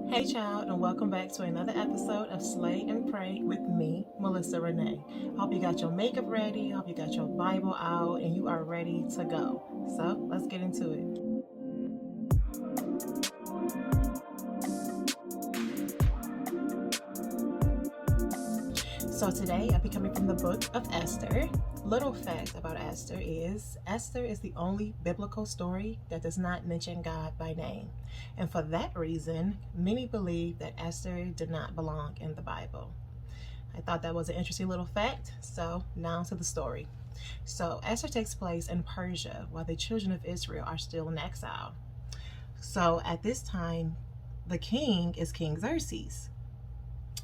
Hey child, and welcome back to another episode of Slay and Pray with me, Melissa Renee. Hope you got your makeup ready, hope you got your Bible out, and you are ready to go. So let's get into it. So today I'll be coming from the Book of Esther. Little fact about Esther is the only biblical story that does not mention God by name. And for that reason, many believe that Esther did not belong in the Bible. I thought that was an interesting little fact. So now to the story. So Esther takes place in Persia while the children of Israel are still in exile. So at this time, the king is King Xerxes,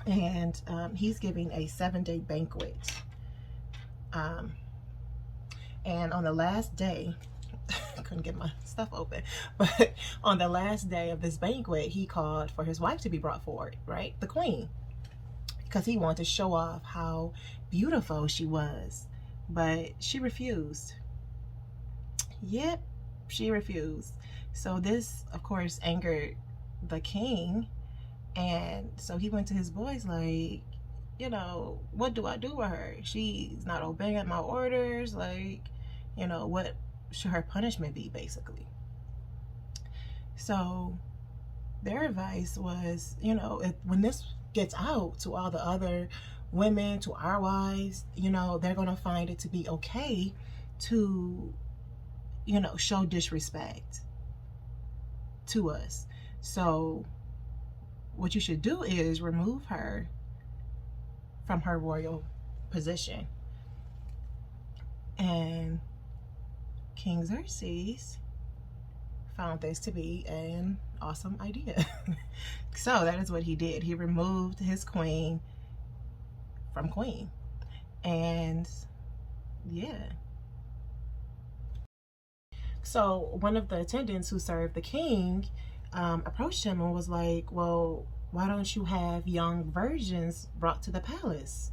and he's giving a 7-day banquet. And on the last day, I couldn't get my stuff open, but on the last day of this banquet, he called for his wife to be brought forward, right? The queen, because he wanted to show off how beautiful she was, but she refused. Yep, she refused. So this, of course, angered the king, and so he went to his boys like, what do I do with her? She's not obeying my orders. Like, what should her punishment be, basically? So their advice was, when this gets out to all the other women, to our wives, they're going to find it to be okay to, show disrespect to us. So what you should do is remove her from her royal position. And King Xerxes found this to be an awesome idea. So that is what he did. He removed his queen from queen. And yeah. So one of the attendants who served the king approached him and was like, well, why don't you have young virgins brought to the palace?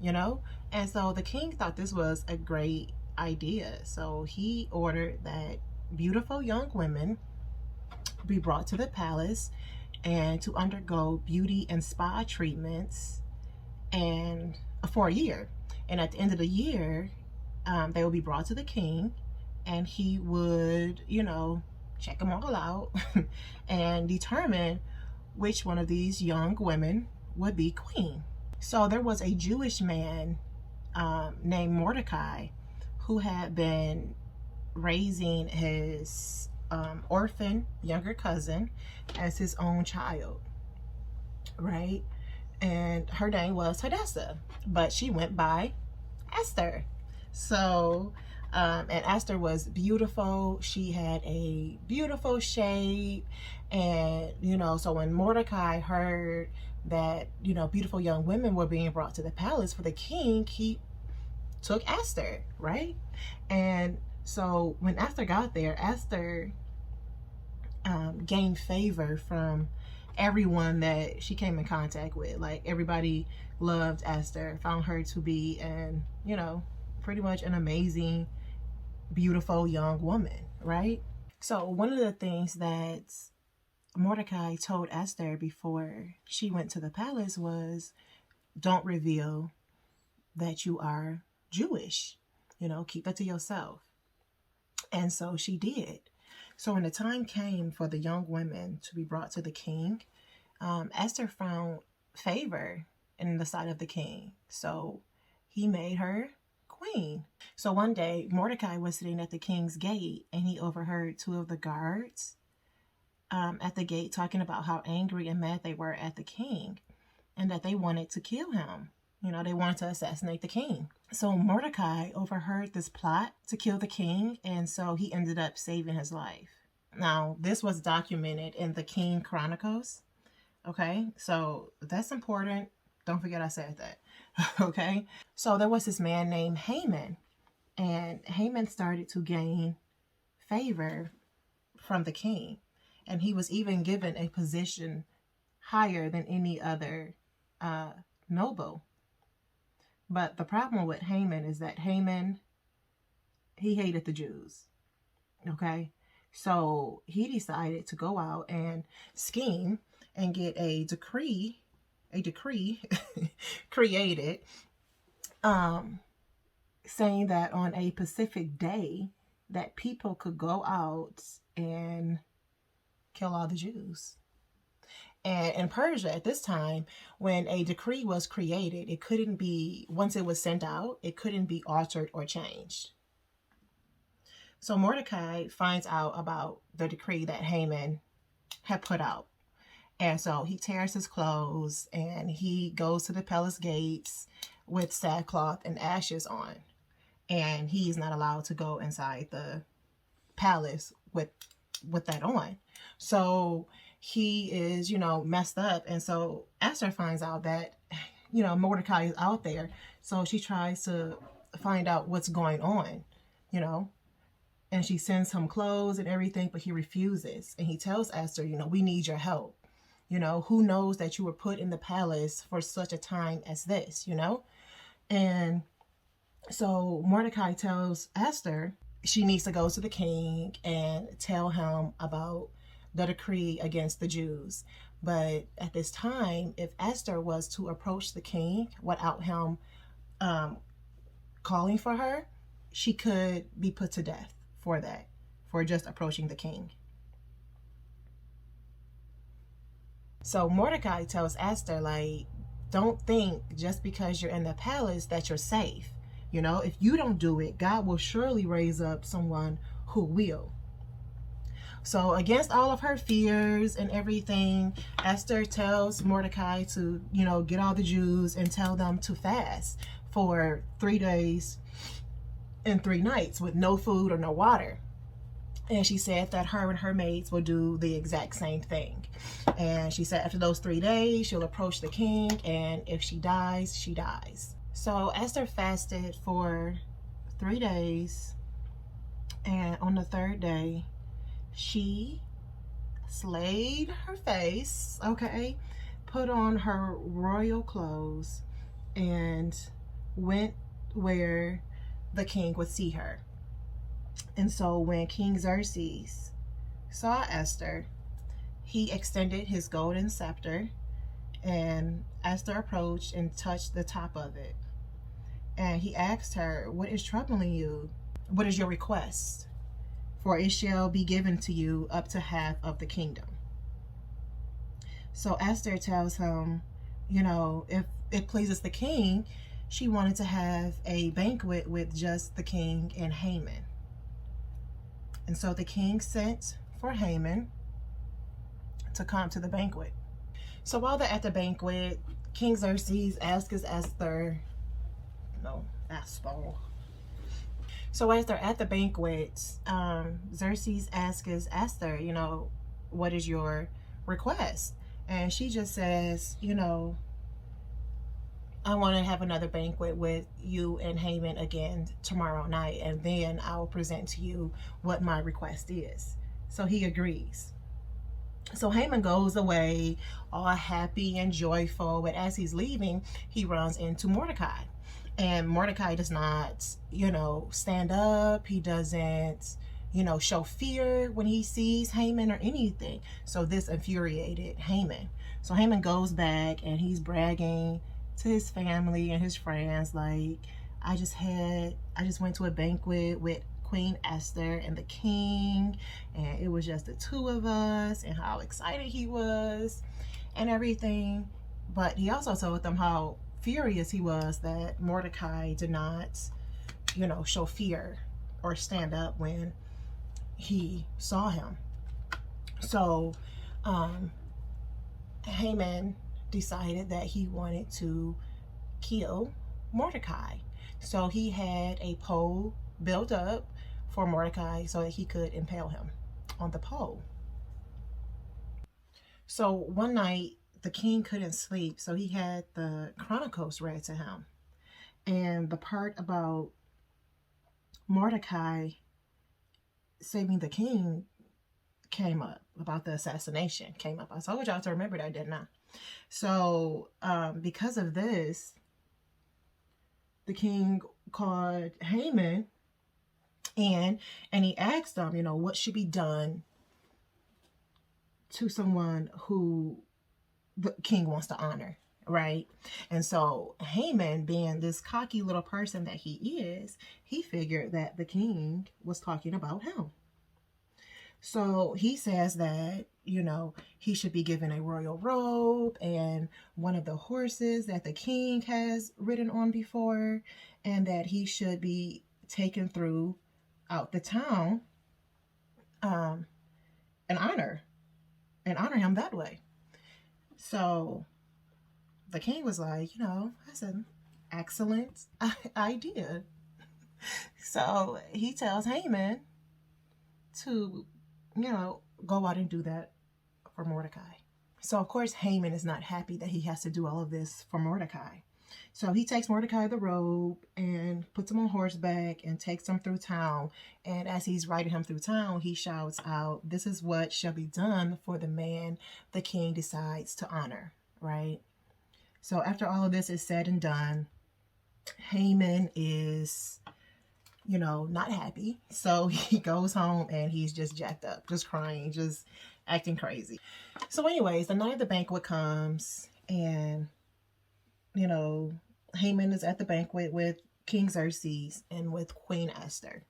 And so the king thought this was a great idea. So he ordered that beautiful young women be brought to the palace and to undergo beauty and spa treatments and for a year. And at the end of the year, they will be brought to the king, and he would, check them all out and determine which one of these young women would be queen. So there was a Jewish man named Mordecai who had been raising his orphan younger cousin as his own child, right? And her name was Hadassah, but she went by Esther. So and Esther was beautiful. She had a beautiful shape. And, so when Mordecai heard that, beautiful young women were being brought to the palace for the king, he took Esther, right? And so when Esther got there, Esther gained favor from everyone that she came in contact with. Like, everybody loved Esther, found her to be an, pretty much an amazing, beautiful young woman, right? So one of the things that Mordecai told Esther before she went to the palace was, don't reveal that you are Jewish, keep that to yourself. And so she did. So when the time came for the young women to be brought to the king, Esther found favor in the sight of the king. So he made her queen. So one day, Mordecai was sitting at the king's gate, and he overheard two of the guards at the gate talking about how angry and mad they were at the king, and that they wanted to kill him. They wanted to assassinate the king. So Mordecai overheard this plot to kill the king, and so he ended up saving his life. Now, this was documented in the King Chronicles. Okay, so that's important. Don't forget I said that. Okay, so there was this man named Haman, and Haman started to gain favor from the king, and he was even given a position higher than any other noble. But the problem with Haman is that he hated the Jews. Okay, so he decided to go out and scheme and get a decree created, um, saying that on a specific day that people could go out and kill all the Jews. And in Persia at this time, when a decree was created, it couldn't be, once it was sent out, it couldn't be altered or changed. So Mordecai finds out about the decree that Haman had put out. And so he tears his clothes and he goes to the palace gates with sackcloth and ashes on. And he's not allowed to go inside the palace with that on. So he is, messed up. And so Esther finds out that, Mordecai is out there. So she tries to find out what's going on, and she sends him clothes and everything, but he refuses. And he tells Esther, we need your help. Who knows that you were put in the palace for such a time as this, And so Mordecai tells Esther she needs to go to the king and tell him about the decree against the Jews. But at this time, if Esther was to approach the king without him calling for her, she could be put to death for just approaching the king. So Mordecai tells Esther, don't think just because you're in the palace that you're safe. If you don't do it, God will surely raise up someone who will. So against all of her fears and everything, Esther tells Mordecai to, get all the Jews and tell them to fast for 3 days and 3 nights with no food or no water. And she said that her and her maids will do the exact same thing. And she said after those 3 days, she'll approach the king, and if she dies, she dies. So Esther fasted for 3 days, and on the 3rd day, she slayed her face, okay, put on her royal clothes, and went where the king would see her. And so when King Xerxes saw Esther, he extended his golden scepter, and Esther approached and touched the top of it. And he asked her, "What is troubling you? What is your request? For it shall be given to you up to half of the kingdom." So Esther tells him, if it pleases the king, she wanted to have a banquet with just the king and Haman. And so the king sent for Haman to come to the banquet. So while they're at the banquet, King Xerxes asks Esther, So as they're at the banquet, Xerxes asks Esther, what is your request? And she just says, I want to have another banquet with you and Haman again tomorrow night, and then I'll present to you what my request is. So he agrees. So Haman goes away all happy and joyful, but as he's leaving, he runs into Mordecai. And Mordecai does not, stand up. He doesn't, show fear when he sees Haman or anything. So this infuriated Haman. So Haman goes back and he's bragging to his family and his friends, I just went to a banquet with Queen Esther and the king, and it was just the 2 of us, and how excited he was and everything. But he also told them how furious he was that Mordecai did not, show fear or stand up when he saw him. So Haman decided that he wanted to kill Mordecai. So he had a pole built up for Mordecai so that he could impale him on the pole. So one night the king couldn't sleep, so he had the Chronicles read to him. And the part about Mordecai saving the king came up, about the assassination came up. I told y'all to remember that, didn't I? So because of this, the king called Haman in, and he asked him, what should be done to someone who the king wants to honor, right? And so Haman, being this cocky little person that he is, he figured that the king was talking about him. So he says that, he should be given a royal robe and one of the horses that the king has ridden on before, and that he should be taken through out the town, and honor him that way. So the king was like, that's an excellent idea. So he tells Haman to, go out and do that for Mordecai. So of course Haman is not happy that he has to do all of this for Mordecai. So he takes Mordecai the robe and puts him on horseback and takes him through town. And as he's riding him through town, he shouts out, "This is what shall be done for the man the king decides to honor," right? So after all of this is said and done, Haman is, not happy. So he goes home and he's just jacked up, just crying, just acting crazy. So anyways, the night of the banquet comes, and Haman is at the banquet with King Xerxes and with Queen Esther.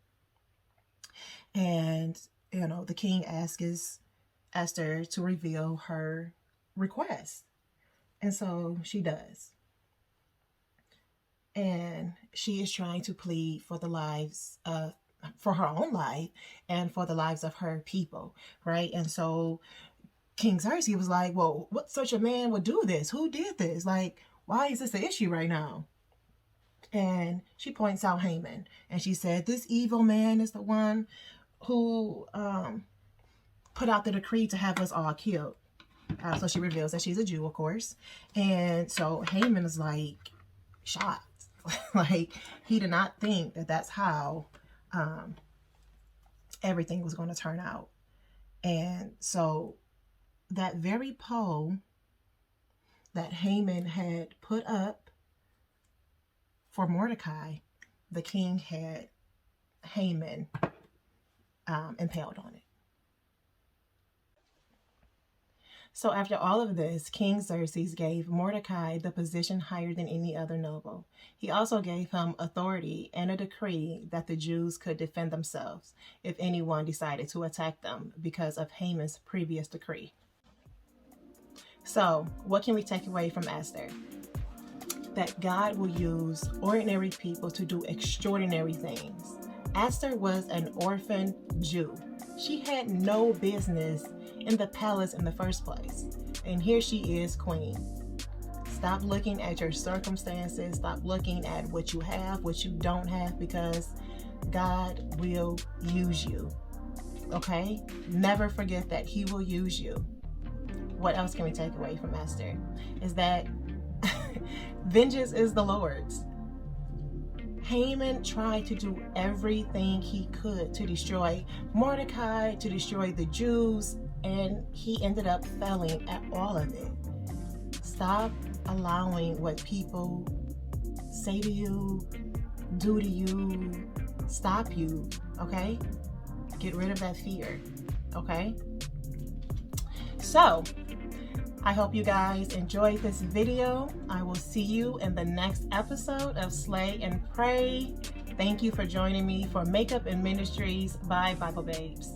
And, the king asks Esther to reveal her request. And so she does. And she is trying to plead for the lives of, for her own life and for the lives of her people, right? And so King Xerxes was like, well, what such a man would do this? Who did this? Like, why is this an issue right now? And she points out Haman, and she said, this evil man is the one who put out the decree to have us all killed. So she reveals that she's a Jew, of course. And so Haman is like shocked. Like, he did not think that that's how everything was going to turn out. And so that very pole that Haman had put up for Mordecai, the king had Haman impaled on it. So after all of this, King Xerxes gave Mordecai the position higher than any other noble. He also gave him authority and a decree that the Jews could defend themselves if anyone decided to attack them because of Haman's previous decree. So what can we take away from Esther? That God will use ordinary people to do extraordinary things. Esther was an orphan Jew. She had no business in the palace in the first place. And here she is, queen. Stop looking at your circumstances. Stop looking at what you have, what you don't have, because God will use you. Okay? Never forget that He will use you. What else can we take away from Esther? Is that vengeance is the Lord's. Haman tried to do everything he could to destroy Mordecai, to destroy the Jews, and he ended up failing at all of it. Stop allowing what people say to you, do to you, stop you, okay? Get rid of that fear, okay? So, I hope you guys enjoyed this video. I will see you in the next episode of Slay and Pray. Thank you for joining me for Makeup and Ministries by Bible Babes.